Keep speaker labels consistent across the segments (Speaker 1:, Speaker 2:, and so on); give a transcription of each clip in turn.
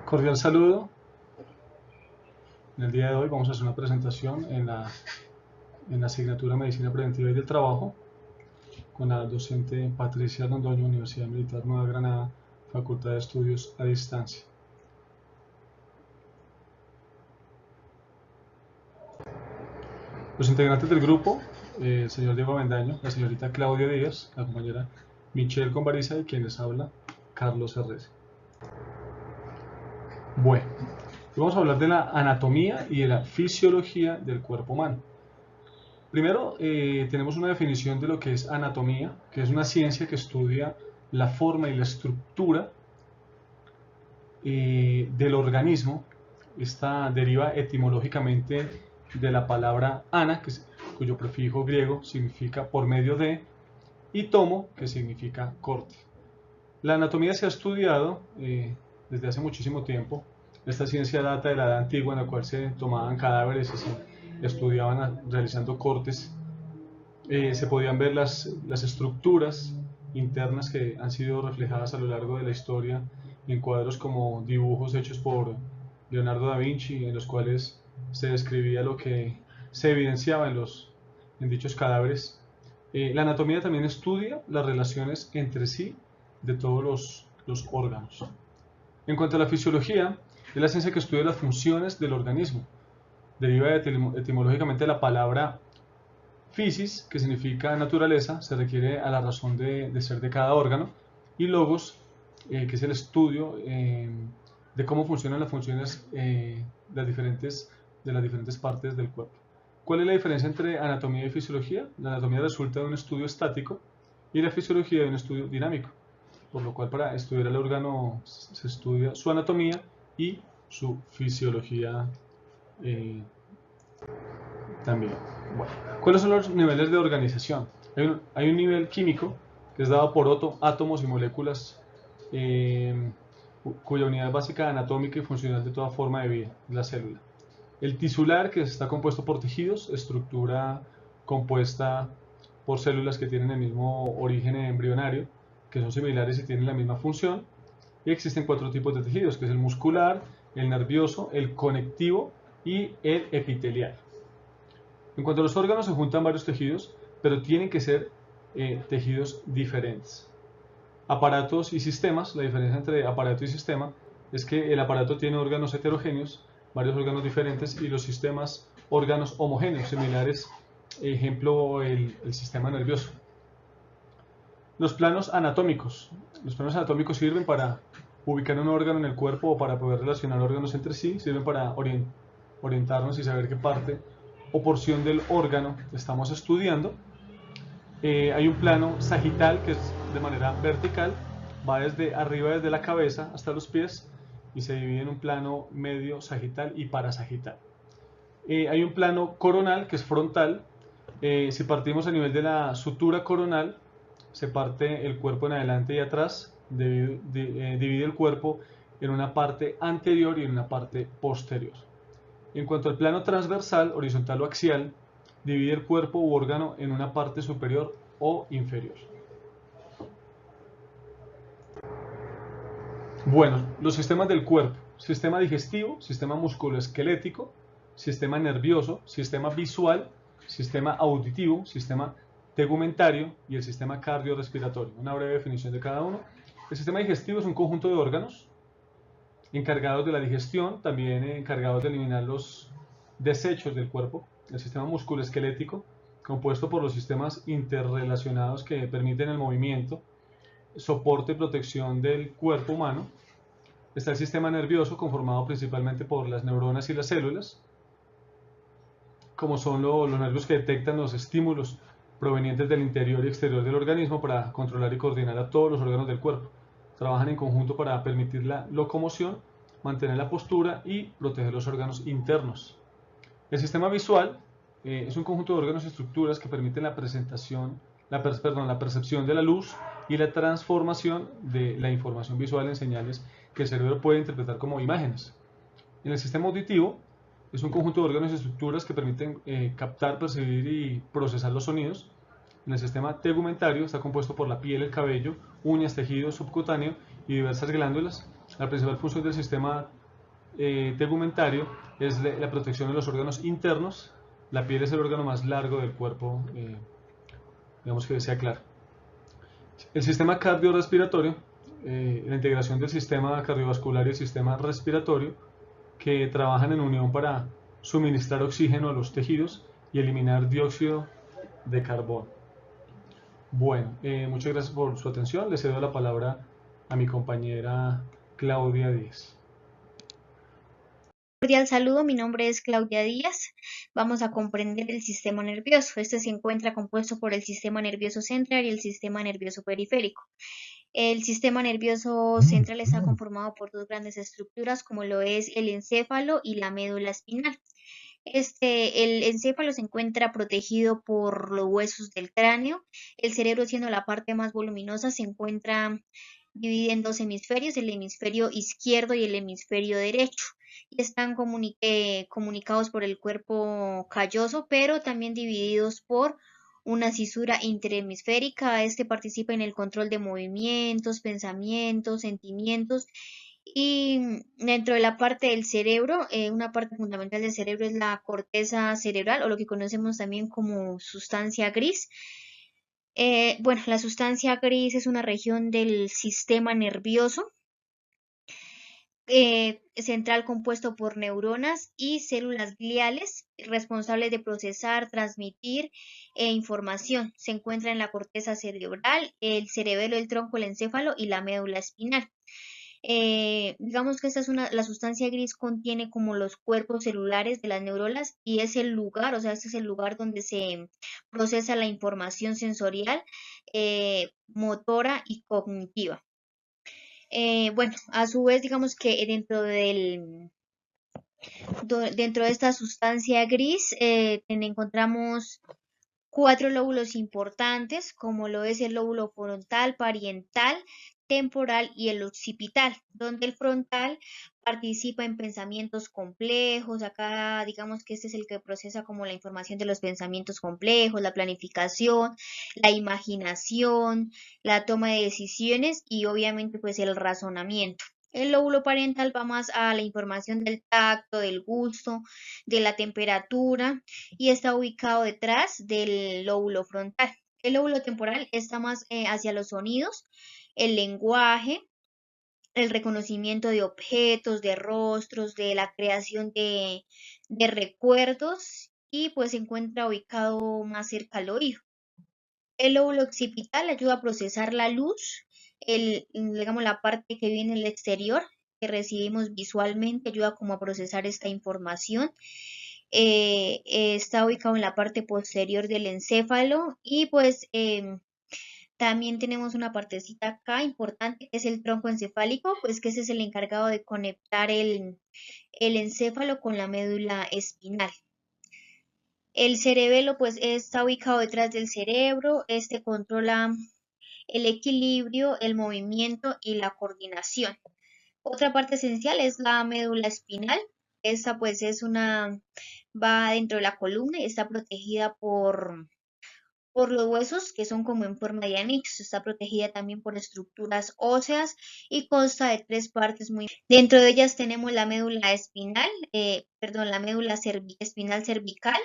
Speaker 1: Cordial saludo. En el día de hoy vamos a hacer una presentación en la asignatura Medicina Preventiva y del Trabajo con la docente Patricia Londoño, Universidad Militar Nueva Granada, Facultad de Estudios a Distancia. Los integrantes del grupo, el señor Diego Avendaño, la señorita Claudia Díaz, la compañera Michelle Convariza y quien les habla, Carlos Herrera. Bueno, vamos a hablar de la anatomía y de la fisiología del cuerpo humano. Primero, tenemos una definición de lo que es anatomía, que es una ciencia que estudia la forma y la estructura del organismo. Esta deriva etimológicamente de la palabra ana, cuyo prefijo griego significa por medio de, y tomo, que significa corte. La anatomía se ha estudiado desde hace muchísimo tiempo. Esta ciencia data de la Edad Antigua, en la cual se tomaban cadáveres y se estudiaban realizando cortes. Se podían ver las estructuras internas que han sido reflejadas a lo largo de la historia en cuadros como dibujos hechos por Leonardo da Vinci, en los cuales se describía lo que se evidenciaba en dichos cadáveres. La anatomía también estudia las relaciones entre sí de todos los órganos. En cuanto a la fisiología, es la ciencia que estudia las funciones del organismo. Deriva etimológicamente de la palabra physis, que significa naturaleza, se requiere a la razón de ser de cada órgano, y logos, que es el estudio de cómo funcionan las funciones de las diferentes partes del cuerpo. ¿Cuál es la diferencia entre anatomía y fisiología? La anatomía resulta de un estudio estático y la fisiología de un estudio dinámico, por lo cual para estudiar el órgano se estudia su anatomía y su fisiología también. Bueno, ¿cuáles son los niveles de organización? Hay un nivel químico que es dado por átomos y moléculas cuya unidad básica anatómica y funcional de toda forma de vida, la célula. El tisular, que está compuesto por tejidos, estructura compuesta por células que tienen el mismo origen embrionario, que son similares y tienen la misma función. Y existen 4 tipos de tejidos, que es el muscular, el nervioso, el conectivo y el epitelial. En cuanto a los órganos, se juntan varios tejidos, pero tienen que ser tejidos diferentes. Aparatos y sistemas, la diferencia entre aparato y sistema es que el aparato tiene órganos heterogéneos, varios órganos diferentes, y los sistemas, órganos homogéneos, similares, ejemplo, el sistema nervioso. Los planos anatómicos. Los planos anatómicos sirven para ubicar un órgano en el cuerpo o para poder relacionar órganos entre sí, sirven para orientarnos y saber qué parte o porción del órgano estamos estudiando. Hay un plano sagital, que es de manera vertical, va desde arriba, desde la cabeza hasta los pies, y se divide en un plano medio sagital y parasagital. Hay un plano coronal, que es frontal. Si partimos a nivel de la sutura coronal, se parte el cuerpo en adelante y atrás, divide el cuerpo en una parte anterior y en una parte posterior. En cuanto al plano transversal, horizontal o axial, divide el cuerpo u órgano en una parte superior o inferior. Bueno, los sistemas del cuerpo: sistema digestivo, sistema musculoesquelético, sistema nervioso, sistema visual, sistema auditivo, sistema tegumentario y el sistema cardiorrespiratorio. Una breve definición de cada uno. El sistema digestivo es un conjunto de órganos encargados de la digestión, también encargados de eliminar los desechos del cuerpo. El sistema musculoesquelético, compuesto por los sistemas interrelacionados que permiten el movimiento, soporte y protección del cuerpo humano. Está el sistema nervioso, conformado principalmente por las neuronas y las células, como son los nervios que detectan los estímulos provenientes del interior y exterior del organismo para controlar y coordinar a todos los órganos del cuerpo. Trabajan en conjunto para permitir la locomoción, mantener la postura y proteger los órganos internos. El sistema visual es un conjunto de órganos y estructuras que permiten la percepción de la luz y la transformación de la información visual en señales que el cerebro puede interpretar como imágenes. En el sistema auditivo es un conjunto de órganos y estructuras que permiten captar, percibir y procesar los sonidos. En el sistema tegumentario está compuesto por la piel, el cabello, uñas, tejido subcutáneo y diversas glándulas. La principal función del sistema tegumentario es la protección de los órganos internos. La piel es el órgano más largo del cuerpo, digamos que sea claro. El sistema cardiorrespiratorio, la integración del sistema cardiovascular y el sistema respiratorio, que trabajan en unión para suministrar oxígeno a los tejidos y eliminar dióxido de carbono. Bueno, muchas gracias por su atención. Le cedo la palabra a mi compañera Claudia Díaz.
Speaker 2: Cordial saludo, mi nombre es Claudia Díaz. Vamos a comprender el sistema nervioso. Este se encuentra compuesto por el sistema nervioso central y el sistema nervioso periférico. El sistema nervioso central está conformado por dos grandes estructuras, como lo es el encéfalo y la médula espinal. El encéfalo se encuentra protegido por los huesos del cráneo. El cerebro, siendo la parte más voluminosa, se encuentra dividido en dos hemisferios, el hemisferio izquierdo y el hemisferio derecho, y están comunicados por el cuerpo calloso, pero también divididos por una cisura interhemisférica. Este participa en el control de movimientos, pensamientos, sentimientos. Y dentro de la parte del cerebro, una parte fundamental del cerebro es la corteza cerebral, o lo que conocemos también como sustancia gris. Bueno, la sustancia gris es una región del sistema nervioso central compuesto por neuronas y células gliales responsables de procesar, transmitir información. Se encuentra en la corteza cerebral, el cerebelo, el tronco, el encéfalo y la médula espinal. Digamos que la sustancia gris contiene como los cuerpos celulares de las neuronas, y es el lugar, o sea, este es el lugar donde se procesa la información sensorial, motora y cognitiva. Bueno, a su vez, digamos que dentro de esta sustancia gris encontramos 4 lóbulos importantes, como lo es el lóbulo frontal, parietal, temporal y el occipital, donde el frontal participa en pensamientos complejos. Acá digamos que este es el que procesa como la información de los pensamientos complejos, la planificación, la imaginación, la toma de decisiones y obviamente pues el razonamiento. El lóbulo parietal va más a la información del tacto, del gusto, de la temperatura, y está ubicado detrás del lóbulo frontal. El lóbulo temporal está más hacia los sonidos, el lenguaje, el reconocimiento de objetos, de rostros, de la creación de recuerdos, y pues se encuentra ubicado más cerca al oído. El lóbulo occipital ayuda a procesar la luz, digamos la parte que viene en el exterior, que recibimos visualmente, ayuda como a procesar esta información. Está ubicado en la parte posterior del encéfalo, y pues también tenemos una partecita acá importante que es el tronco encefálico, pues que ese es el encargado de conectar el encéfalo con la médula espinal. El cerebelo pues está ubicado detrás del cerebro. Este controla el equilibrio, el movimiento y la coordinación. Otra parte esencial es la médula espinal. Esta pues va dentro de la columna y está protegida por los huesos, que son como en forma de anillos. Está protegida también por estructuras óseas y consta de 3 partes muy. Dentro de ellas tenemos la médula espinal, la médula espinal cervical,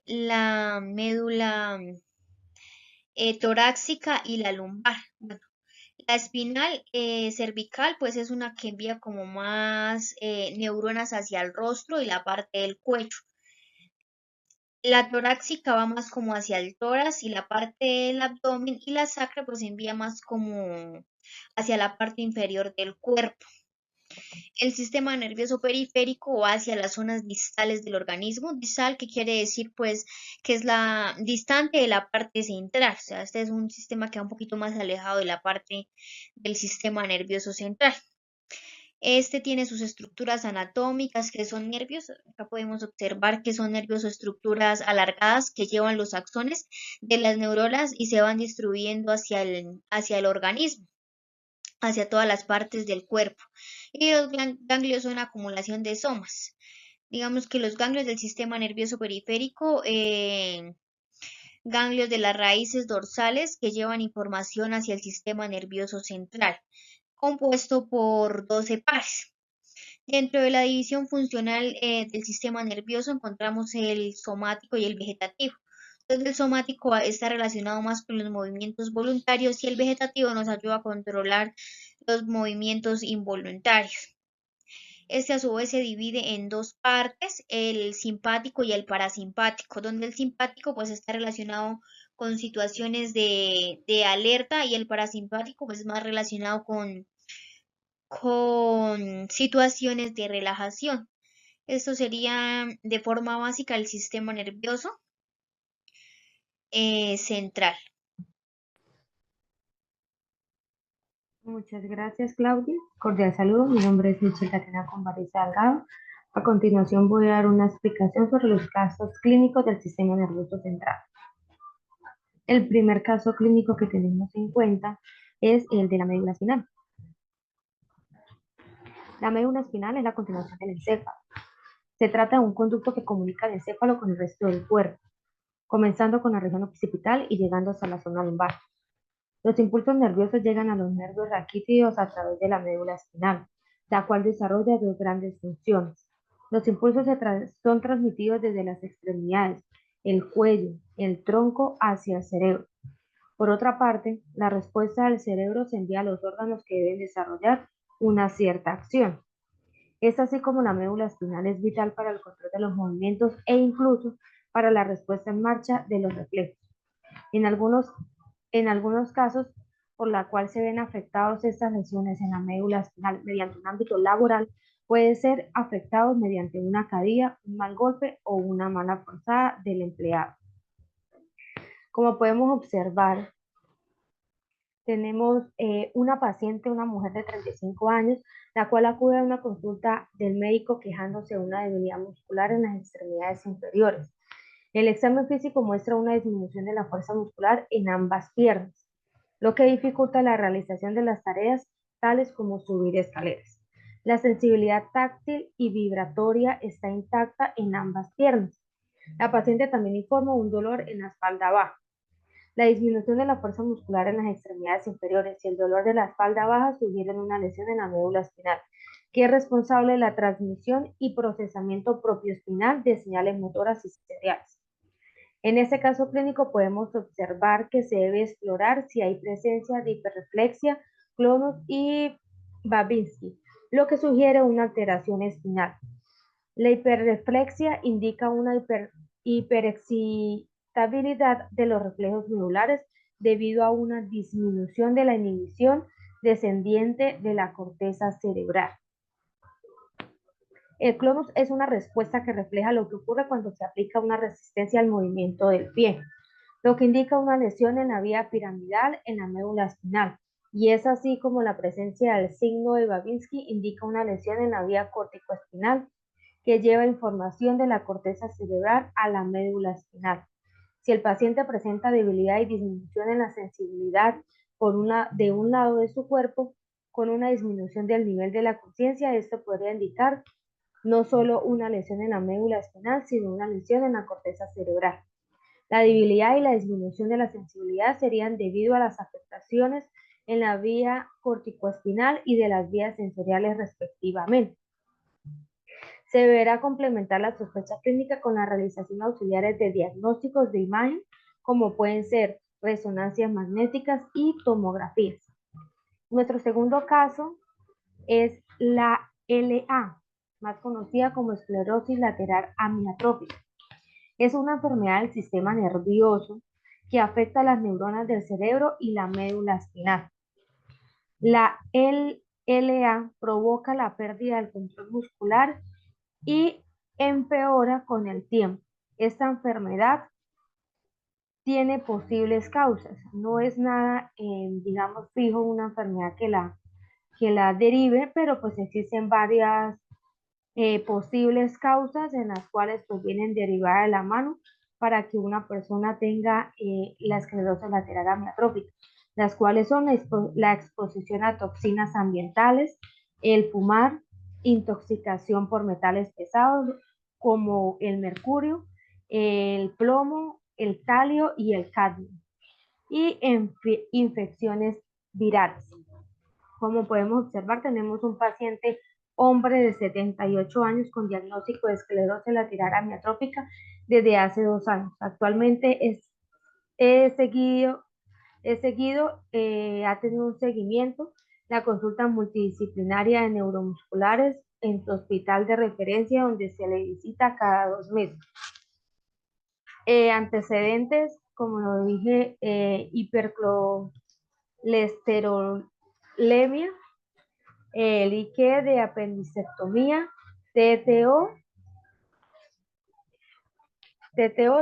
Speaker 2: la médula torácica y la lumbar. Bueno, la espinal cervical pues es una que envía como más neuronas hacia el rostro y la parte del cuello. La torácica va más como hacia el tórax y la parte del abdomen, y la sacra pues envía más como hacia la parte inferior del cuerpo. El sistema nervioso periférico va hacia las zonas distales del organismo. Distal, que quiere decir pues que es la distante de la parte central, o sea, este es un sistema que va un poquito más alejado de la parte del sistema nervioso central. Este tiene sus estructuras anatómicas, que son nervios. Acá podemos observar que son nervios o estructuras alargadas que llevan los axones de las neuronas y se van distribuyendo hacia el organismo, hacia todas las partes del cuerpo. Y los ganglios son acumulación de somas. Digamos que los ganglios del sistema nervioso periférico, ganglios de las raíces dorsales que llevan información hacia el sistema nervioso central, compuesto por 12 pares. Dentro de la división funcional del sistema nervioso encontramos el somático y el vegetativo, donde el somático está relacionado más con los movimientos voluntarios y el vegetativo nos ayuda a controlar los movimientos involuntarios. Este a su vez se divide en dos partes, el simpático y el parasimpático, donde el simpático pues está relacionado con situaciones de alerta y el parasimpático pues es más relacionado con situaciones de relajación. Esto sería de forma básica el sistema nervioso central.
Speaker 3: Muchas gracias, Claudia. Cordial saludo. Mi nombre es Michelle Tatiana Conbarriza Salgado. A continuación voy a dar una explicación sobre los casos clínicos del sistema nervioso central. El primer caso clínico que tenemos en cuenta es el de la médula espinal. La médula espinal es la continuación del encéfalo. Se trata de un conducto que comunica el encéfalo con el resto del cuerpo, comenzando con la región occipital y llegando hasta la zona lumbar. Los impulsos nerviosos llegan a los nervios raquídeos a través de la médula espinal, la cual desarrolla dos grandes funciones. Los impulsos son transmitidos desde las extremidades, el cuello, el tronco hacia el cerebro. Por otra parte, la respuesta del cerebro se envía a los órganos que deben desarrollar una cierta acción. Es así como la médula espinal es vital para el control de los movimientos e incluso para la respuesta en marcha de los reflejos. En algunos casos, por la cual se ven afectados estas lesiones en la médula espinal mediante un ámbito laboral, puede ser afectados mediante una caída, un mal golpe o una mala forzada del empleado. Como podemos observar, tenemos una paciente, una mujer de 35 años, la cual acude a una consulta del médico quejándose de una debilidad muscular en las extremidades inferiores. El examen físico muestra una disminución de la fuerza muscular en ambas piernas, lo que dificulta la realización de las tareas tales como subir escaleras. La sensibilidad táctil y vibratoria está intacta en ambas piernas. La paciente también informa un dolor en la espalda baja. La disminución de la fuerza muscular en las extremidades inferiores y el dolor de la espalda baja sugieren una lesión en la médula espinal, que es responsable de la transmisión y procesamiento propioespinal de señales motoras y sensoriales. En este caso clínico podemos observar que se debe explorar si hay presencia de hiperreflexia, clonus y Babinski, lo que sugiere una alteración espinal. La hiperreflexia indica una hiperexcitabilidad de los reflejos medulares debido a una disminución de la inhibición descendiente de la corteza cerebral. El clonus es una respuesta que refleja lo que ocurre cuando se aplica una resistencia al movimiento del pie, lo que indica una lesión en la vía piramidal en la médula espinal, y es así como la presencia del signo de Babinski indica una lesión en la vía corticoespinal que lleva información de la corteza cerebral a la médula espinal. Si el paciente presenta debilidad y disminución en la sensibilidad de un lado de su cuerpo, con una disminución del nivel de la conciencia, esto podría indicar no solo una lesión en la médula espinal, sino una lesión en la corteza cerebral. La debilidad y la disminución de la sensibilidad serían debido a las afectaciones en la vía corticoespinal y de las vías sensoriales respectivamente. Se deberá complementar la sospecha clínica con la realización auxiliares de diagnósticos de imagen, como pueden ser resonancias magnéticas y tomografías. Nuestro segundo caso es la LA, más conocida como esclerosis lateral amiotrófica. Es una enfermedad del sistema nervioso que afecta a las neuronas del cerebro y la médula espinal. La LA provoca la pérdida del control muscular y empeora con el tiempo. Esta enfermedad tiene posibles causas, no es nada, digamos, fijo, una enfermedad que la derive, pero pues existen varias posibles causas en las cuales pues vienen derivadas de la mano para que una persona tenga la esclerosis lateral amiotrófica, las cuales son la exposición a toxinas ambientales, el fumar, intoxicación por metales pesados como el mercurio, el plomo, el talio y el cadmio, y infecciones virales. Como podemos observar, tenemos un paciente hombre de 78 años con diagnóstico de esclerosis lateral amiotrófica desde hace 2 años. Actualmente he seguido, ha tenido un seguimiento, la consulta multidisciplinaria de neuromusculares en su hospital de referencia, donde se le visita cada 2 meses. Antecedentes, como lo dije, hipercolesterolemia, líquido de apendicectomía, TTO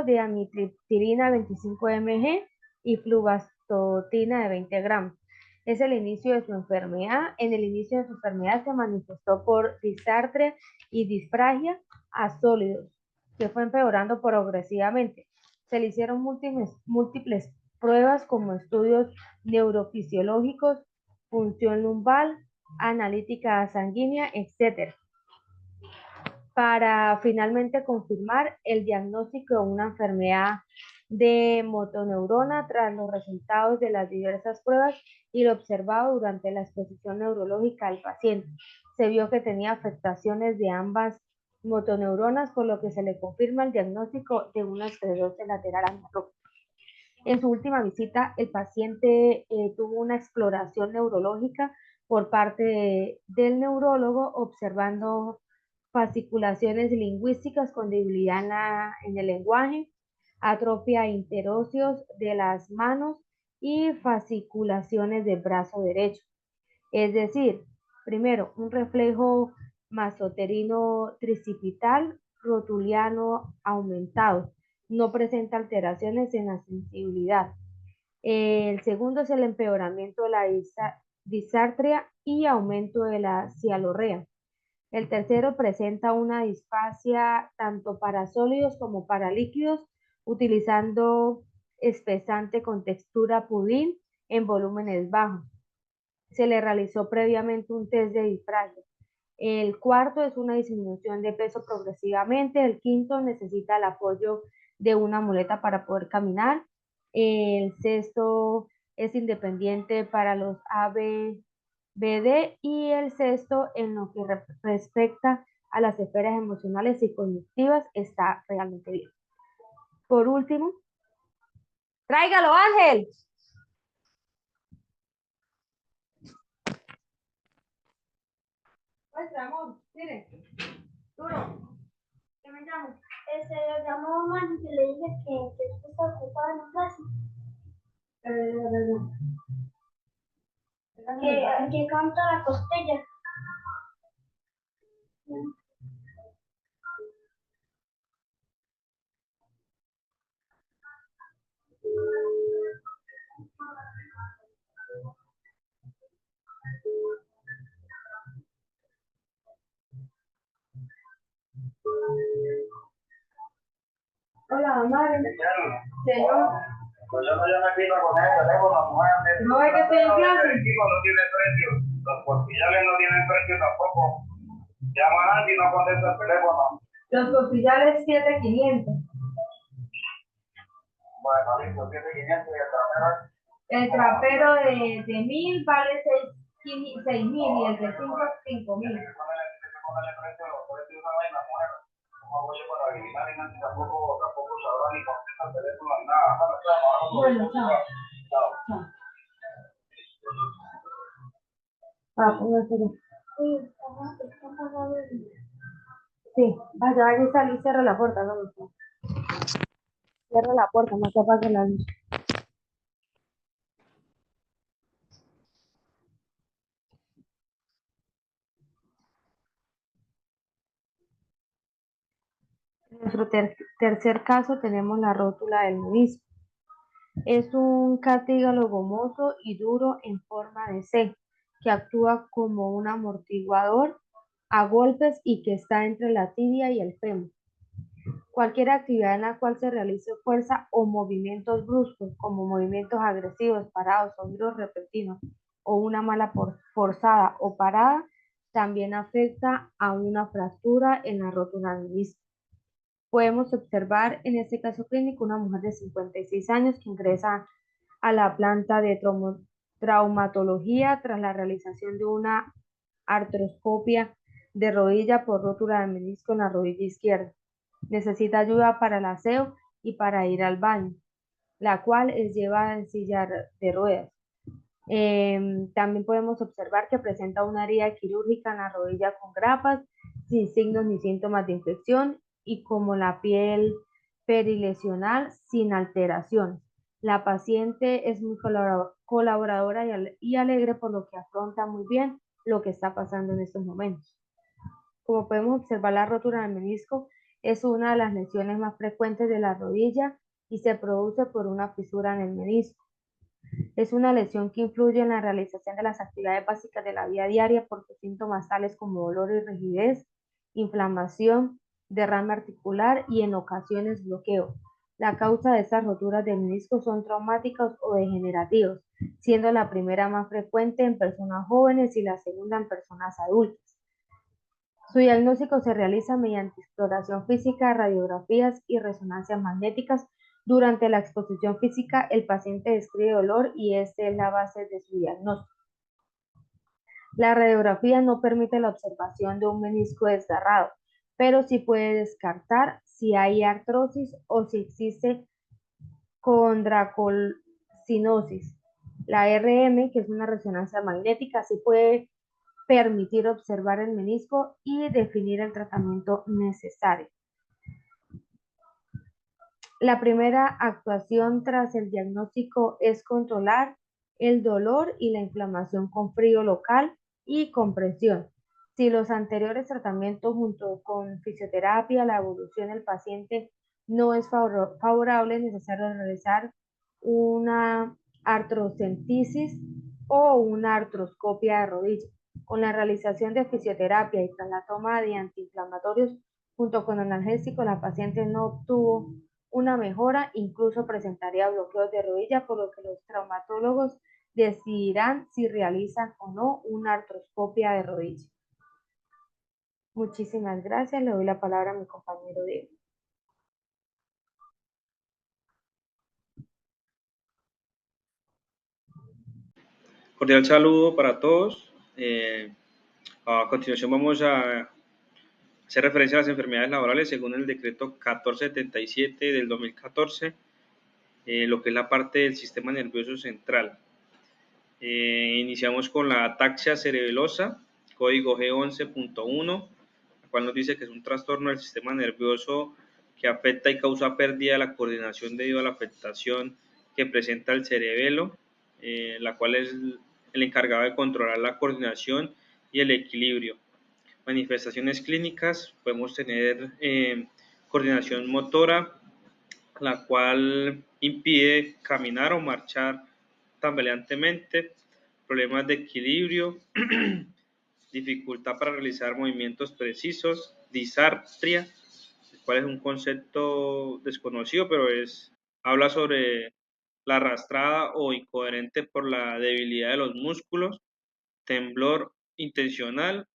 Speaker 3: de amitriptilina 25 mg y fluvastatina de 20 gramos. Es el inicio de su enfermedad. En el inicio de su enfermedad se manifestó por disartria y disfagia a sólidos, que fue empeorando progresivamente. Se le hicieron múltiples pruebas como estudios neurofisiológicos, función lumbar, analítica sanguínea, etc., para finalmente confirmar el diagnóstico de una enfermedad de motoneurona tras los resultados de las diversas pruebas y lo observado durante la exposición neurológica del paciente. Se vio que tenía afectaciones de ambas motoneuronas, por lo que se le confirma el diagnóstico de una esclerosis lateral amiotrófica. En su última visita, el paciente tuvo una exploración neurológica por parte del neurólogo, observando fasciculaciones lingüísticas con debilidad en el lenguaje, atrofia interóseos de las manos y fasciculaciones del brazo derecho. Es decir, primero, un reflejo masoterino tricipital rotuliano aumentado. No presenta alteraciones en la sensibilidad. El segundo es el empeoramiento de la disartria y aumento de la cialorrea. El tercero presenta una disfasia tanto para sólidos como para líquidos, utilizando espesante con textura pudín en volúmenes bajos. Se le realizó previamente un test de disfagia. El cuarto es una disminución de peso progresivamente. El quinto necesita el apoyo de una muleta para poder caminar. El sexto es independiente para los ABCD y el sexto, en lo que respecta a las esferas emocionales y cognitivas, está realmente bien. Por último, tráigalo, Ángel. Muestra, amor, mire, duro, que me llamo.
Speaker 4: Lo llamó mamá y le dije que usted está ocupada en la clase. Que canta la costella.
Speaker 3: Hola, mamá. Señor.
Speaker 5: Pues yo no llamo aquí para coger el teléfono, mujer.
Speaker 3: No, es que estoy en clase.
Speaker 5: El equipo no tiene precio. Los portillales no tienen precio tampoco. Llama a Andy y no contesta el teléfono.
Speaker 3: Los costillales 7500.
Speaker 5: Bueno, listo, 7500 y el trapero.
Speaker 3: El trapero de 1000 vale 6000 y el de 5 5000.
Speaker 5: Hay que ponerle precio a una vaina, mujer. No voy para adivinar y Nancy tampoco sabrá ni contesta el teléfono ni nada.
Speaker 3: Bueno, chao.
Speaker 5: Chao.
Speaker 3: Chao. Póngaselo. Sí, vaya y salí y cierra la puerta, no. Cierra la puerta, no se apague la luz. En nuestro tercer caso tenemos la rótula del menisco. Es un cartílago gomoso y duro en forma de C, que actúa como un amortiguador a golpes y que está entre la tibia y el fémur. Cualquier actividad en la cual se realice fuerza o movimientos bruscos, como movimientos agresivos, parados o giros repentinos, o una mala forzada o parada, también afecta a una fractura en la rótula del menisco. Podemos observar en este caso clínico una mujer de 56 años que ingresa a la planta de traumatología tras la realización de una artroscopia de rodilla por rótura del menisco en la rodilla izquierda. Necesita ayuda para el aseo y para ir al baño, la cual es llevada en silla de ruedas. También podemos observar que presenta una herida quirúrgica en la rodilla con grapas, sin signos ni síntomas de infección y como la piel perilesional sin alteración. La paciente es muy colaboradora y alegre, por lo que afronta muy bien lo que está pasando en estos momentos. Como podemos observar, la rotura del menisco es una de las lesiones más frecuentes de la rodilla y se produce por una fisura en el menisco. Es una lesión que influye en la realización de las actividades básicas de la vida diaria por sus síntomas tales como dolor y rigidez, inflamación, derrame articular y en ocasiones bloqueo. La causa de estas roturas del menisco son traumáticos o degenerativos, siendo la primera más frecuente en personas jóvenes y la segunda en personas adultas. Su diagnóstico se realiza mediante exploración física, radiografías y resonancias magnéticas. Durante la exposición física, el paciente describe dolor y esta es la base de su diagnóstico. La radiografía no permite la observación de un menisco desgarrado, pero sí puede descartar si hay artrosis o si existe condracolcinosis. La RM, que es una resonancia magnética, sí puede permitir observar el menisco y definir el tratamiento necesario. La primera actuación tras el diagnóstico es controlar el dolor y la inflamación con frío local y compresión. Si los anteriores tratamientos junto con fisioterapia, la evolución del paciente no es favorable, es necesario realizar una artrocentesis o una artroscopia de rodilla. Con la realización de fisioterapia y tras la toma de antiinflamatorios junto con analgésico, la paciente no obtuvo una mejora, incluso presentaría bloqueos de rodilla, por lo que los traumatólogos decidirán si realizan o no una artroscopia de rodilla. Muchísimas gracias. Le doy la palabra a mi compañero Diego.
Speaker 6: Cordial saludo para todos. A continuación vamos a hacer referencia a las enfermedades laborales según el decreto 1477 del 2014, lo que es la parte del sistema nervioso central. Iniciamos con la ataxia cerebelosa, código G11.1, la cual nos dice que es un trastorno del sistema nervioso que afecta y causa pérdida de la coordinación debido a la afectación que presenta el cerebelo, la cual es el encargado de controlar la coordinación y el equilibrio. Manifestaciones clínicas, podemos tener coordinación motora, la cual impide caminar o marchar tambaleantemente, problemas de equilibrio, dificultad para realizar movimientos precisos, disartria, el cual es un concepto desconocido, pero habla sobre la arrastrada o incoherente por la debilidad de los músculos, temblor intencional,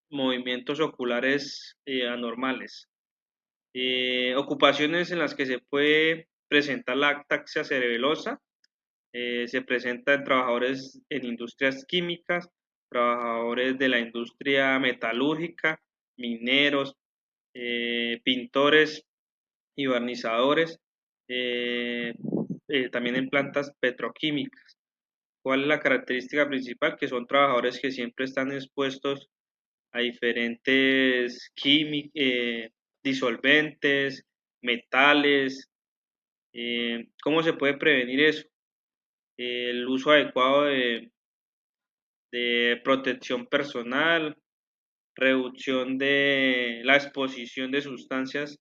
Speaker 6: movimientos oculares anormales. Ocupaciones en las que se puede presentar la ataxia cerebelosa, se presenta en trabajadores en industrias químicas, trabajadores de la industria metalúrgica, mineros, pintores y barnizadores, también en plantas petroquímicas. ¿Cuál es la característica principal? Que son trabajadores que siempre están expuestos a diferentes disolventes, metales. ¿Cómo se puede prevenir eso? El uso adecuado de protección personal, reducción de la exposición de sustancias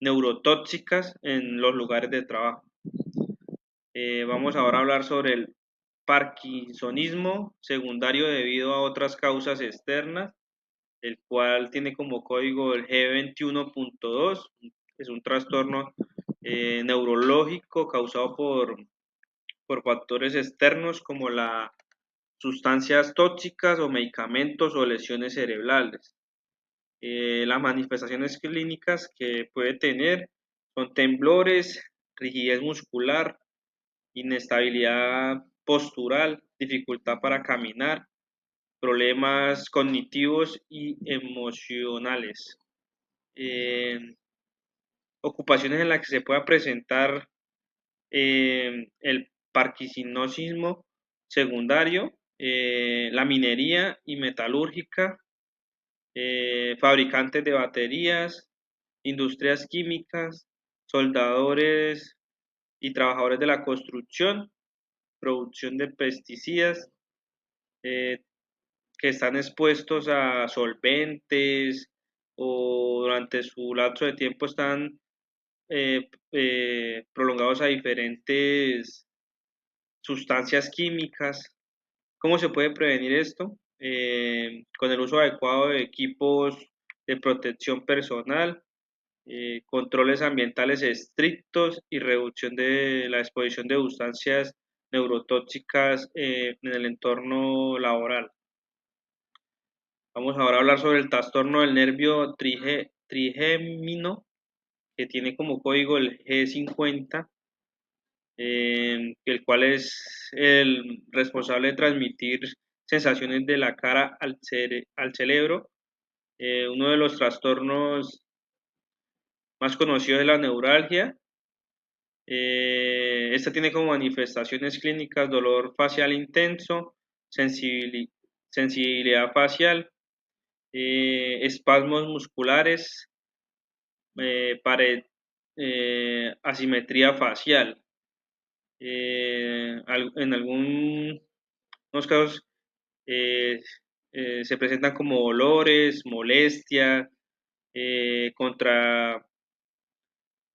Speaker 6: neurotóxicas en los lugares de trabajo. Vamos ahora a hablar sobre el parkinsonismo secundario debido a otras causas externas, el cual tiene como código el G21.2, es un trastorno neurológico causado por factores externos como las sustancias tóxicas o medicamentos o lesiones cerebrales. Las manifestaciones clínicas que puede tener son temblores, rigidez muscular, inestabilidad postural, dificultad para caminar, problemas cognitivos y emocionales. Ocupaciones en las que se pueda presentar el parkinsonismo secundario, la minería y metalúrgica, fabricantes de baterías, industrias químicas, soldadores y trabajadores de la construcción, producción de pesticidas, eh, que están expuestos a solventes o durante su lapso de tiempo están prolongados a diferentes sustancias químicas. ¿Cómo se puede prevenir esto? Con el uso adecuado de equipos de protección personal, controles ambientales estrictos y reducción de la exposición de sustancias neurotóxicas en el entorno laboral. Vamos ahora a hablar sobre el trastorno del nervio trigémino, que tiene como código el G50, el cual es el responsable de transmitir sensaciones de la cara al cerebro. Uno de los trastornos más conocidos es la neuralgia. Esta tiene como manifestaciones clínicas dolor facial intenso, sensibilidad facial, espasmos musculares, asimetría facial. En algunos casos se presentan como dolores, molestia,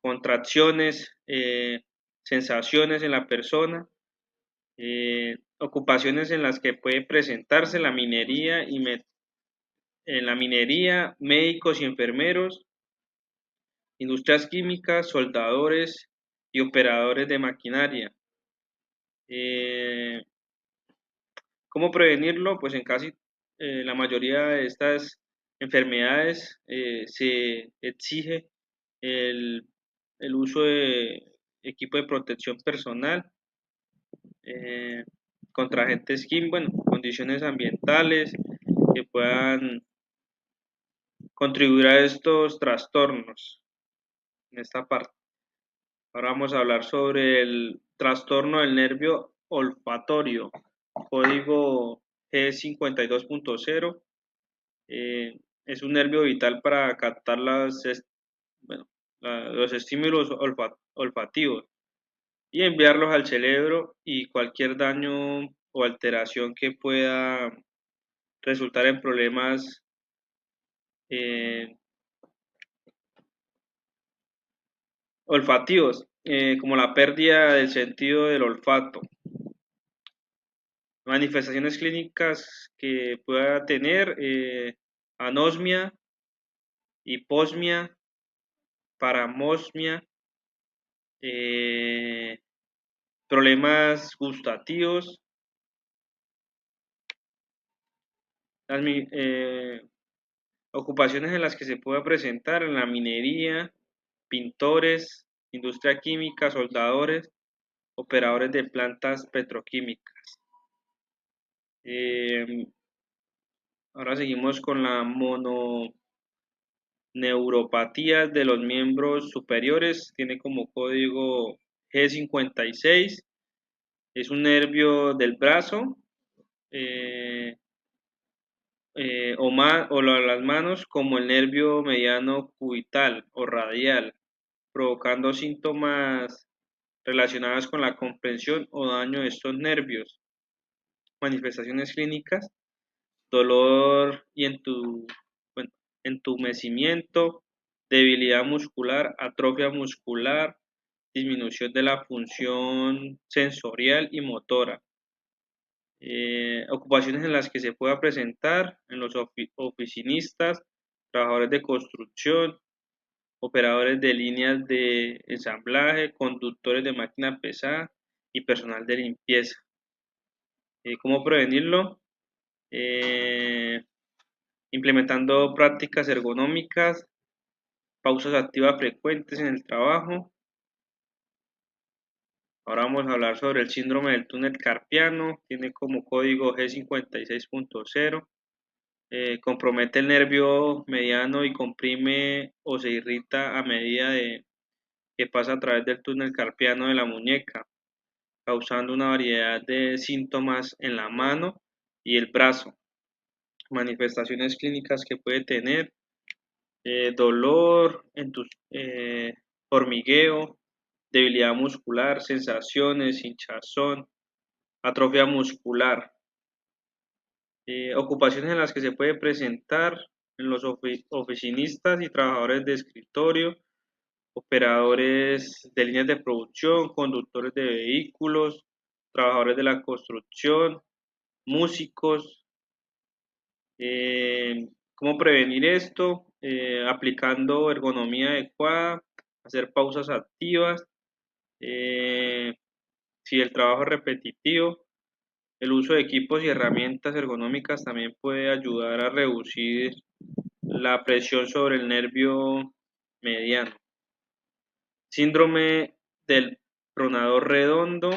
Speaker 6: contracciones, sensaciones en la persona, ocupaciones en las que puede presentarse la minería en la minería, médicos y enfermeros, industrias químicas, soldadores y operadores de maquinaria. ¿Cómo prevenirlo? Pues en casi la mayoría de estas enfermedades se exige el, el uso de equipo de protección personal, eh, contra agentes químicos, bueno, condiciones ambientales que puedan contribuir a estos trastornos en esta parte. Ahora vamos a hablar sobre el trastorno del nervio olfatorio, código G52.0. Es un nervio vital para captar los estímulos olfativos y enviarlos al cerebro, y cualquier daño o alteración que pueda resultar en problemas eh, olfativos, como la pérdida del sentido del olfato. Manifestaciones clínicas que pueda tener: anosmia, hiposmia, paramosmia, problemas gustativos. Las ocupaciones en las que se pueda presentar: en la minería, pintores, industria química, soldadores, operadores de plantas petroquímicas. Ahora seguimos con la mononeuropatía de los miembros superiores. Tiene como código G56. Es un nervio del brazo o las manos, como el nervio mediano cubital o radial, provocando síntomas relacionados con la comprensión o daño de estos nervios. Manifestaciones clínicas: dolor y entumecimiento, debilidad muscular, atrofia muscular, disminución de la función sensorial y motora. Ocupaciones en las que se pueda presentar: en los oficinistas, trabajadores de construcción, operadores de líneas de ensamblaje, conductores de máquina pesada y personal de limpieza. ¿Cómo prevenirlo? Implementando prácticas ergonómicas, pausas activas frecuentes en el trabajo. Ahora vamos a hablar sobre el síndrome del túnel carpiano. Tiene como código G56.0. Compromete el nervio mediano y comprime o se irrita a medida que pasa a través del túnel carpiano de la muñeca, causando una variedad de síntomas en la mano y el brazo. Manifestaciones clínicas que puede tener: dolor, hormigueo, debilidad muscular, sensaciones, hinchazón, atrofia muscular. Ocupaciones en las que se puede presentar en los oficinistas y trabajadores de escritorio, operadores de líneas de producción, conductores de vehículos, trabajadores de la construcción, músicos. ¿Cómo prevenir esto? Aplicando ergonomía adecuada, hacer pausas activas, si el trabajo es repetitivo. El uso de equipos y herramientas ergonómicas también puede ayudar a reducir la presión sobre el nervio mediano. Síndrome del pronador redondo,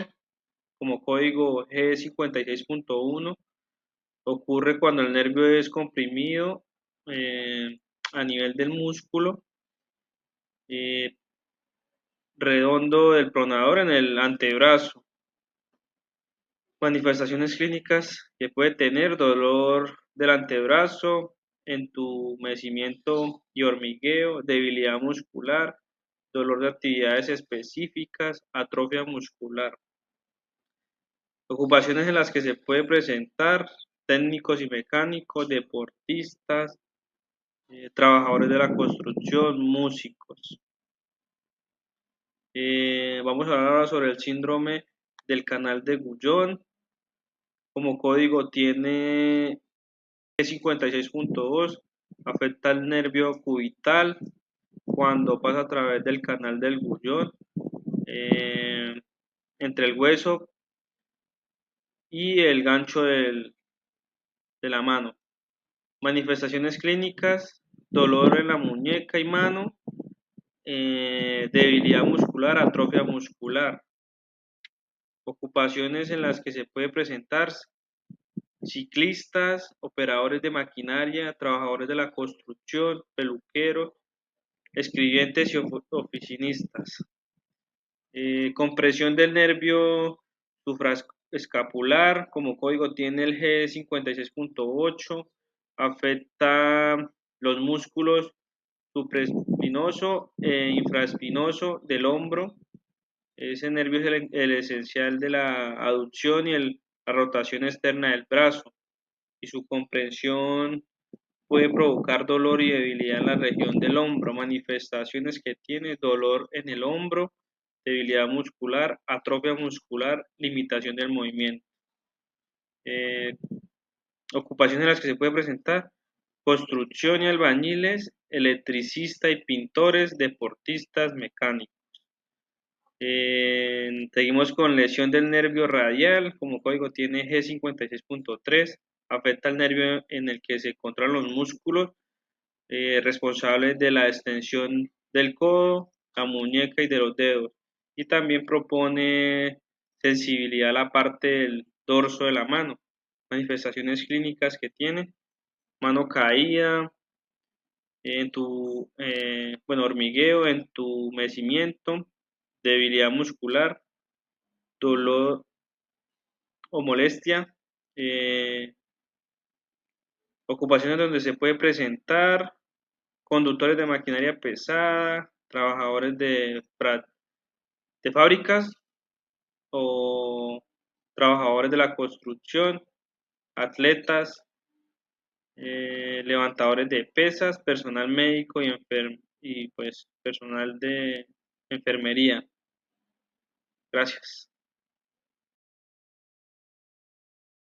Speaker 6: como código G56.1, ocurre cuando el nervio es comprimido a nivel del músculo redondo del pronador en el antebrazo. Manifestaciones clínicas que puede tener: dolor del antebrazo, entumecimiento y hormigueo, debilidad muscular, dolor de actividades específicas, atrofia muscular. Ocupaciones en las que se puede presentar: técnicos y mecánicos, deportistas, trabajadores de la construcción, músicos. Vamos a hablar ahora sobre el síndrome del canal de Guyon. Como código tiene G56.2, afecta el nervio cubital cuando pasa a través del canal del Guyon, entre el hueso y el gancho de la mano. Manifestaciones clínicas: dolor en la muñeca y mano, debilidad muscular, atrofia muscular. Ocupaciones en las que se puede presentar: ciclistas, operadores de maquinaria, trabajadores de la construcción, peluqueros, escribientes y oficinistas. Compresión del nervio supraescapular, como código tiene el G56.8, afecta los músculos supraespinoso e infraespinoso del hombro. Ese nervio es el esencial de la aducción y la rotación externa del brazo, y su comprensión puede provocar dolor y debilidad en la región del hombro. Manifestaciones que tiene: dolor en el hombro, debilidad muscular, atrofia muscular, limitación del movimiento. Ocupaciones en las que se puede presentar: construcción y albañiles, electricista y pintores, deportistas, mecánicos. Seguimos con lesión del nervio radial, como código tiene G56.3, afecta el nervio en el que se controlan los músculos responsables de la extensión del codo, la muñeca y de los dedos, y también propone sensibilidad a la parte del dorso de la mano. Manifestaciones clínicas que tiene: mano caída, hormigueo, entumecimiento, debilidad muscular, dolor o molestia. Ocupaciones donde se puede presentar: conductores de maquinaria pesada, trabajadores de fábricas o trabajadores de la construcción, atletas, levantadores de pesas, personal médico y pues personal de enfermería. Gracias.